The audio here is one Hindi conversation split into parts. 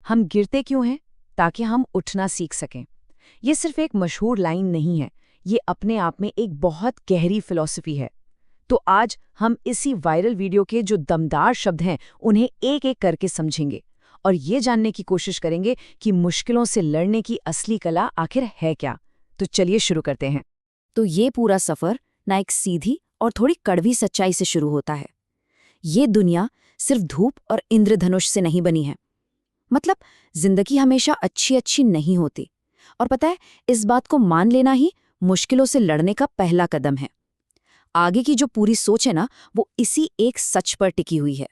हम गिरते क्यों हैं? ताकि हम उठना सीख सकें। ये सिर्फ एक मशहूर लाइन नहीं है, ये अपने आप में एक बहुत गहरी फिलॉसफी है। तो आज हम इसी वायरल वीडियो के जो दमदार शब्द हैं उन्हें एक एक करके समझेंगे और ये जानने की कोशिश करेंगे कि मुश्किलों से लड़ने की असली कला आखिर है क्या। तो चलिए शुरू करते हैं। तो ये पूरा सफर ना एक सीधी और थोड़ी कड़वी सच्चाई से शुरू होता है। ये दुनिया सिर्फ धूप और इंद्रधनुष से नहीं बनी है। मतलब जिंदगी हमेशा अच्छी अच्छी नहीं होती। और पता है, इस बात को मान लेना ही मुश्किलों से लड़ने का पहला कदम है। आगे की जो पूरी सोच है ना, वो इसी एक सच पर टिकी हुई है।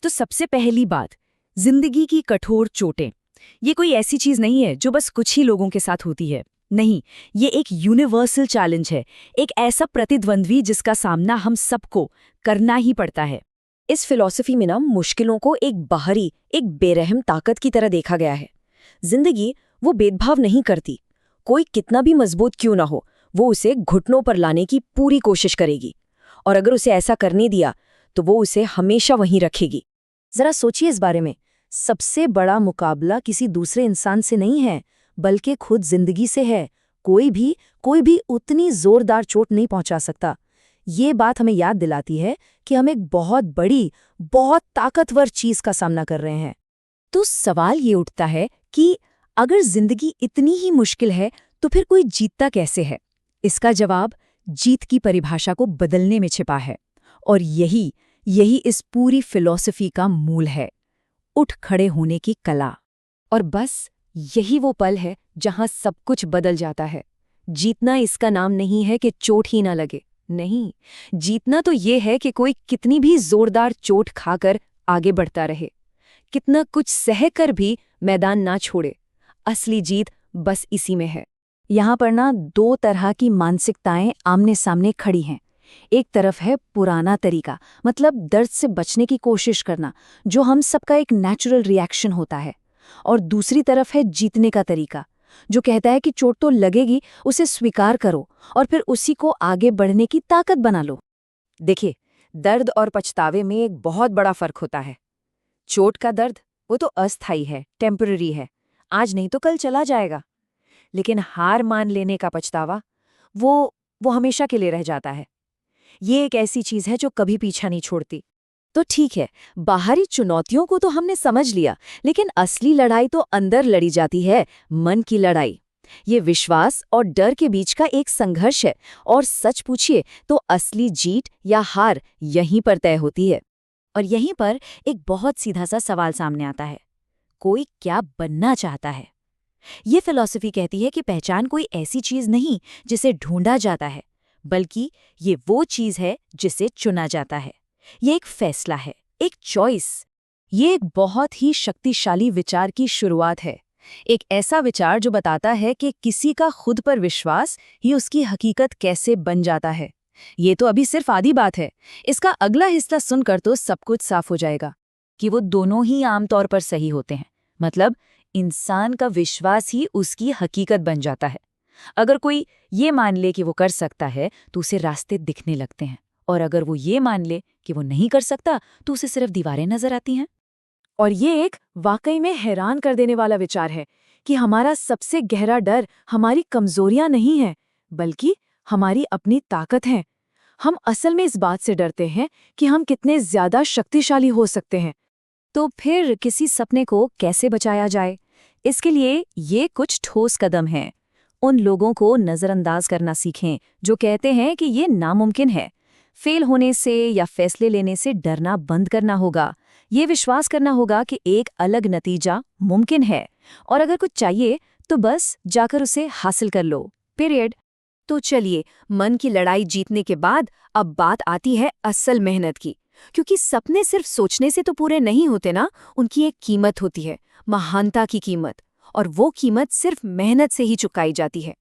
तो सबसे पहली बात, जिंदगी की कठोर चोटें। ये कोई ऐसी चीज नहीं है जो बस कुछ ही लोगों के साथ होती है। नहीं, ये एक यूनिवर्सल चैलेंज है, एक ऐसा प्रतिद्वंद्वी जिसका सामना हम सबको करना ही पड़ता है। इस फिलॉसफी में ना मुश्किलों को एक बाहरी, एक बेरहम ताकत की तरह देखा गया है। जिंदगी वो भेदभाव नहीं करती। कोई कितना भी मजबूत क्यों ना हो, वो उसे घुटनों पर लाने की पूरी कोशिश करेगी। और अगर उसे ऐसा करने दिया तो वो उसे हमेशा वहीं रखेगी। जरा सोचिए इस बारे में। सबसे बड़ा मुकाबला किसी दूसरे इंसान से नहीं है, बल्कि खुद जिंदगी से है। कोई भी उतनी जोरदार चोट नहीं पहुंचा सकता। ये बात हमें याद दिलाती है कि हम एक बहुत बड़ी, बहुत ताकतवर चीज का सामना कर रहे हैं। तो सवाल ये उठता है कि अगर जिंदगी इतनी ही मुश्किल है तो फिर कोई जीतता कैसे है? इसका जवाब जीत की परिभाषा को बदलने में छिपा है। और यही इस पूरी फिलॉसफी का मूल है, उठ खड़े होने की कला। और बस यही वो पल है जहां सब कुछ बदल जाता है। जीतना इसका नाम नहीं है कि चोट ही ना लगे। नहीं, जीतना तो ये है कि कोई कितनी भी जोरदार चोट खाकर आगे बढ़ता रहे, कितना कुछ सहकर भी मैदान ना छोड़े। असली जीत बस इसी में है। यहाँ पर ना दो तरह की मानसिकताएं आमने सामने खड़ी हैं। एक तरफ है पुराना तरीका, मतलब दर्द से बचने की कोशिश करना, जो हम सबका एक नेचुरल रिएक्शन होता है। और दूसरी तरफ है जीतने का तरीका, जो कहता है कि चोट तो लगेगी, उसे स्वीकार करो और फिर उसी को आगे बढ़ने की ताकत बना लो। देखिए, दर्द और पछतावे में एक बहुत बड़ा फर्क होता है। चोट का दर्द वो तो अस्थायी है, टेम्पररी है, आज नहीं तो कल चला जाएगा। लेकिन हार मान लेने का पछतावा वो हमेशा के लिए रह जाता है। ये एक ऐसी चीज है जो कभी पीछा नहीं छोड़ती। तो ठीक है, बाहरी चुनौतियों को तो हमने समझ लिया, लेकिन असली लड़ाई तो अंदर लड़ी जाती है, मन की लड़ाई। ये विश्वास और डर के बीच का एक संघर्ष है। और सच पूछिए तो असली जीत या हार यहीं पर तय होती है। और यहीं पर एक बहुत सीधा सा सवाल सामने आता है, कोई क्या बनना चाहता है? ये फिलॉसफी कहती है कि पहचान कोई ऐसी चीज नहीं जिसे ढूंढा जाता है, बल्कि ये वो चीज है जिसे चुना जाता है। ये एक फैसला है, एक चॉइस। ये एक बहुत ही शक्तिशाली विचार की शुरुआत है। एक ऐसा विचार जो बताता है कि किसी का खुद पर विश्वास ही उसकी हकीकत कैसे बन जाता है। ये तो अभी सिर्फ आधी बात है। इसका अगला हिस्सा सुनकर तो सब कुछ साफ हो जाएगा कि वो दोनों ही आमतौर पर सही होते हैं। मतलब इंसान का विश्वास ही उसकी हकीकत बन जाता है। अगर कोई ये मान ले कि वो कर सकता है तो उसे रास्ते दिखने लगते हैं, और अगर वो ये मान ले कि वो नहीं कर सकता तो उसे सिर्फ दीवारें नजर आती हैं। और ये एक वाकई में हैरान कर देने वाला विचार है कि हमारा सबसे गहरा डर हमारी कमजोरियां नहीं है, बल्कि हमारी अपनी ताकत है। हम असल में इस बात से डरते हैं कि हम कितने ज्यादा शक्तिशाली हो सकते हैं। तो फिर किसी सपने को कैसे बचाया जाए? इसके लिए ये कुछ ठोस कदम हैं। उन लोगों को नज़रअंदाज करना सीखें जो कहते हैं कि ये नामुमकिन है। फेल होने से या फैसले लेने से डरना बंद करना होगा। ये विश्वास करना होगा कि एक अलग नतीजा मुमकिन है, और अगर कुछ चाहिए तो बस जाकर उसे हासिल कर लो, पीरियड। तो चलिए, मन की लड़ाई जीतने के बाद अब बात आती है असल मेहनत की। क्योंकि सपने सिर्फ सोचने से तो पूरे नहीं होते ना, उनकी एक कीमत होती है, महानता की कीमत। और वो कीमत सिर्फ मेहनत से ही चुकाई जाती है।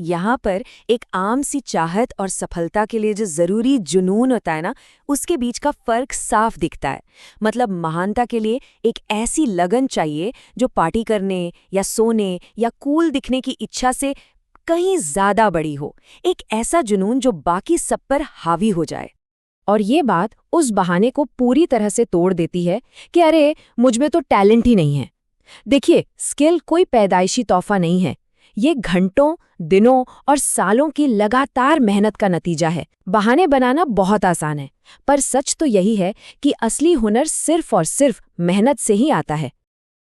यहाँ पर एक आम सी चाहत और सफलता के लिए जो जरूरी जुनून होता है ना, उसके बीच का फर्क साफ दिखता है। मतलब महानता के लिए एक ऐसी लगन चाहिए जो पार्टी करने या सोने या कूल दिखने की इच्छा से कहीं ज्यादा बड़ी हो। एक ऐसा जुनून जो बाकी सब पर हावी हो जाए। और ये बात उस बहाने को पूरी तरह से तोड़ देती है कि अरे मुझ में तो टैलेंट ही नहीं है। देखिए, स्किल कोई पैदाइशी तोहफा नहीं है। ये घंटों, दिनों और सालों की लगातार मेहनत का नतीजा है। बहाने बनाना बहुत आसान है, पर सच तो यही है कि असली हुनर सिर्फ और सिर्फ मेहनत से ही आता है।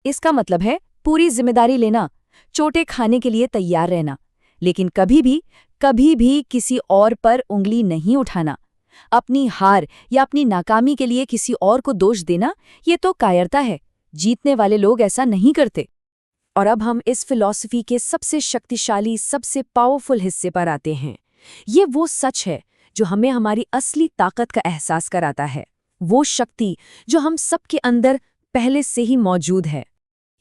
इसका मतलब है पूरी जिम्मेदारी लेना, चोटें खाने के लिए तैयार रहना, लेकिन कभी भी किसी और पर उंगली नहीं उठाना। अपनी हार या अपनी नाकामी के लिए किसी और को दोष देना, ये तो कायरता है। जीतने वाले लोग ऐसा नहीं करते। और अब हम इस फिलॉसफी के सबसे शक्तिशाली, सबसे पावरफुल हिस्से पर आते हैं। ये वो सच है जो हमें हमारी असली ताकत का एहसास कराता है, वो शक्ति जो हम सबके अंदर पहले से ही मौजूद है।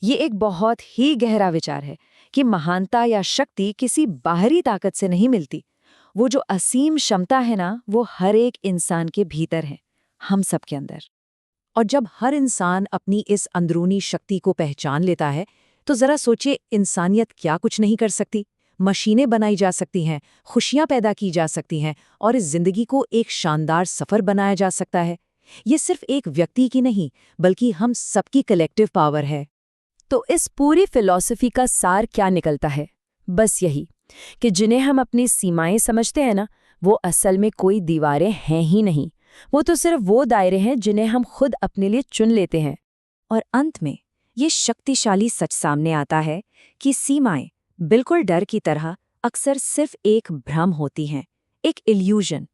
ये एक बहुत ही गहरा विचार है कि महानता या शक्ति किसी बाहरी ताकत से नहीं मिलती। वो जो असीम क्षमता है ना, वो हर एक इंसान के भीतर है, हम सबके अंदर। और जब हर इंसान अपनी इस अंदरूनी शक्ति को पहचान लेता है, तो जरा सोचिए, इंसानियत क्या कुछ नहीं कर सकती। मशीनें बनाई जा सकती हैं, खुशियां पैदा की जा सकती हैं, और इस जिंदगी को एक शानदार सफर बनाया जा सकता है। ये सिर्फ एक व्यक्ति की नहीं, बल्कि हम सबकी कलेक्टिव पावर है। तो इस पूरी फिलॉसफी का सार क्या निकलता है? बस यही कि जिन्हें हम अपनी सीमाएं समझते हैं ना, वो असल में कोई दीवारें हैं ही नहीं। वो तो सिर्फ वो दायरे हैं जिन्हें हम खुद अपने लिए चुन लेते हैं। और अंत में ये शक्तिशाली सच सामने आता है कि सीमाएं बिल्कुल डर की तरह अक्सर सिर्फ एक भ्रम होती हैं, एक इल्यूजन।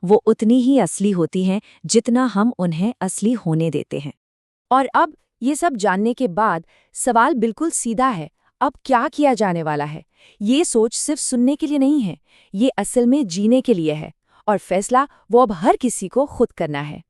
वो उतनी ही असली होती हैं जितना हम उन्हें असली होने देते हैं। और अब ये सब जानने के बाद सवाल बिल्कुल सीधा है, अब क्या किया जाने वाला है? ये सोच सिर्फ सुनने के लिए नहीं है, ये असल में जीने के लिए है। और फैसला वो अब हर किसी को खुद करना है।